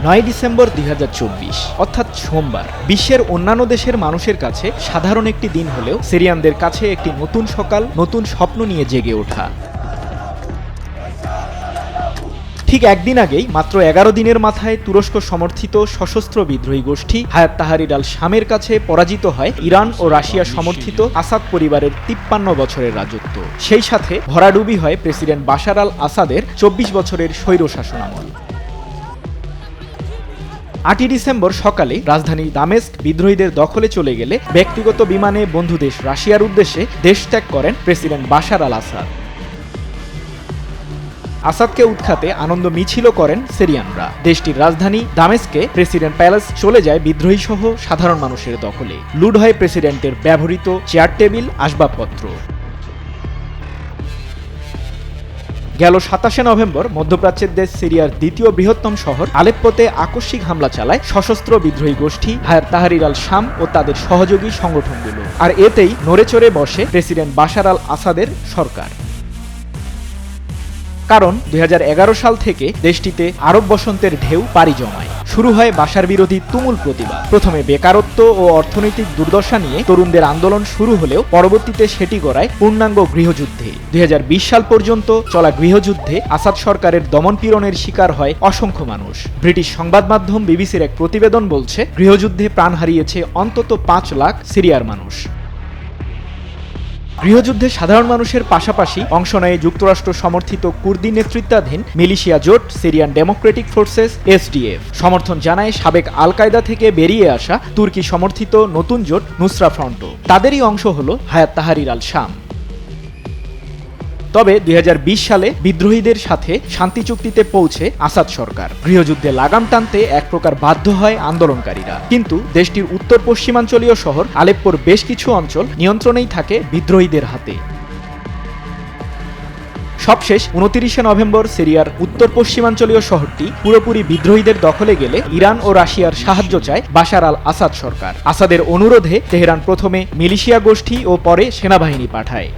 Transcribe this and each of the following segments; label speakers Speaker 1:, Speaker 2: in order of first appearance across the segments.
Speaker 1: 9 December 2024 অর্থাৎ সোমবার। বিশ্বের অন্যান্য দেশের মানুষের কাছে সাধারণ একটি দিন হলেও সিরিয়ানদের কাছে একটি নতুন সকাল, নতুন স্বপ্ন নিয়ে জেগে ওঠা। ঠিক একদিন আগেই মাত্র 11 দিনের মাথায় তুরস্ক সমর্থিত সশস্ত্র বিদ্রোহী গোষ্ঠী হায়াত তাহরির আল শামের কাছে পরাজিত হয় ইরান ও রাশিয়া সমর্থিত আসাদ পরিবারের 53 বছরের রাজত্ব। সেই সাথে ভরাডুবি হয় প্রেসিডেন্ট বাশার আল আসাদের 24 বছরের স্বৈরশাসনামল। 8 ডিসেম্বর সকালে রাজধানী দামেস্ক বিদ্রোহীদের দখলে চলে গেলে ব্যক্তিগত বিমানে বন্ধুদেশ রাশিয়ার উদ্দেশ্যে দেশ ত্যাগ করেন প্রেসিডেন্ট বাশার আল আসাদ। আসাদকে উৎখাতে আনন্দ মিছিলও করেন সিরিয়ানরা। দেশটির রাজধানী দামেস্কে প্রেসিডেন্ট প্যালেস চলে যায় বিদ্রোহী সহ সাধারণ মানুষের দখলে। লুট হয় প্রেসিডেন্টের ব্যবহৃত চেয়ার টেবিল, আসবাবপত্র। গেল 27 নভেম্বর মধ্যপ্রাচ্যের দেশ সিরিয়ার দ্বিতীয় বৃহত্তম শহর আলেপ্পোতে আকস্মিক হামলা চালায় সশস্ত্র বিদ্রোহী গোষ্ঠী হায়াত তাহরির আল শাম ও তাদের সহযোগী সংগঠনগুলো। আর এতেই নড়েচড়ে বসে প্রেসিডেন্ট বাশার আল আসাদের সরকার। কারণ 2011 সাল থেকে দেশটিতে আরব বসন্তের ঢেউ পাড়ি জমায়। শুরু হয় বাশার বিরোধী তুমুল প্রতিবাদ। প্রথমে বেকারত্ব ও অর্থনৈতিক দুর্দশা নিয়ে তরুণদের আন্দোলন শুরু হলেও পরবর্তীতে সেটি গড়ায় পূর্ণাঙ্গ গৃহযুদ্ধে। 2020 সাল পর্যন্ত চলা গৃহযুদ্ধে আসাদ সরকারের দমনপীড়নের শিকার হয় অসংখ্য মানুষ। ব্রিটিশ সংবাদ মাধ্যম বিবিসির এক প্রতিবেদন বলছে, গৃহযুদ্ধে প্রাণ হারিয়েছে অন্তত 5 লাখ সিরিয়ার মানুষ। গৃহযুদ্ধে সাধারণ মানুষের পাশাপাশি অংশ নেয় যুক্তরাষ্ট্র সমর্থিত কুর্দি নেতৃত্বাধীন মিলিশিয়া জোট সিরিয়ান ডেমোক্রেটিক ফোর্সেস SDF। সমর্থন জানায় সাবেক আল কায়দা থেকে বেরিয়ে আসা তুর্কি সমর্থিত নতুন জোট নুসরা ফ্রন্ট। তাদেরই অংশ হল হায়াত তাহরির আল শাম। তবে 2020 সালে বিদ্রোহীদের সাথে শান্তি চুক্তিতে পৌঁছে আসাদ সরকার। গৃহযুদ্ধে লাগাম টানতে এক প্রকার বাধ্য হয় আন্দোলনকারীরা। কিন্তু দেশটির উত্তর পশ্চিমাঞ্চলীয় শহর আলেপ্পোর বেশ কিছু অঞ্চল নিয়ন্ত্রণেই থাকে বিদ্রোহীদের হাতে। সবশেষ 29 নভেম্বর সিরিয়ার উত্তর পশ্চিমাঞ্চলীয় শহরটি পুরোপুরি বিদ্রোহীদের দখলে গেলে ইরান ও রাশিয়ার সাহায্য চায় বাশার আল আসাদ সরকার। আসাদের অনুরোধে তেহরান প্রথমে মিলিশিয়া গোষ্ঠী ও পরে সেনাবাহিনী পাঠায়।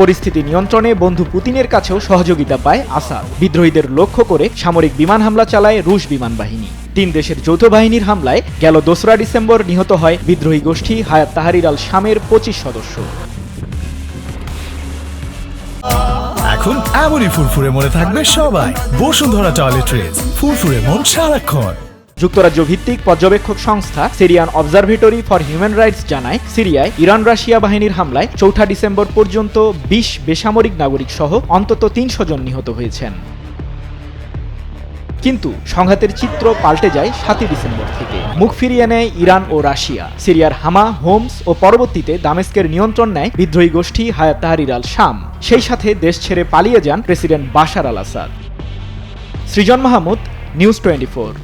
Speaker 1: পরিস্থিতি নিয়ন্ত্রণে বন্ধু পুতিনের কাছেও সহযোগিতা পায় আসাদ। বিদ্রোহীদের লক্ষ্য করে সামরিক বিমান হামলা চালায় রুশ বিমান বাহিনী। 3 দেশের যৌথ বাহিনীর হামলায় গেল 2 ডিসেম্বর নিহত হয় বিদ্রোহী গোষ্ঠী হায়াত তাহরির আল শামের 25 সদস্য।
Speaker 2: এখন এমনই ফুরফুরে মনে থাকবে সবাই। বসুন্ধরা টয়লেট্রিজ, ফুরফুরে মন সারাক্ষণ।
Speaker 1: যুক্তরাজ্য ভিত্তিক পর্যবেক্ষক সংস্থা Syrian observatory for human rights জানায়, সিরিয়ায় ইরান রাশিয়া বাহিনীর হামলায় 4 ডিসেম্বর পর্যন্ত 20 বেসামরিক নাগরিক সহ অন্তত 300 জন নিহত হয়েছেন। কিন্তু সংঘাতের চিত্র পাল্টে যায় 7 ডিসেম্বর থেকে। মুখ ফিরিয়ে নেয় ইরান ও রাশিয়া। সিরিয়ার হামা, হোমস ও পরবর্তীতে দামেস্কের নিয়ন্ত্রণ নেয় বিদ্রোহী গোষ্ঠী হায়াত তাহরির আল শাম। সেই সাথে দেশ ছেড়ে পালিয়ে যান প্রেসিডেন্ট বাশার আল আসাদ। সৃজন মাহমুদ, নিউজ 24।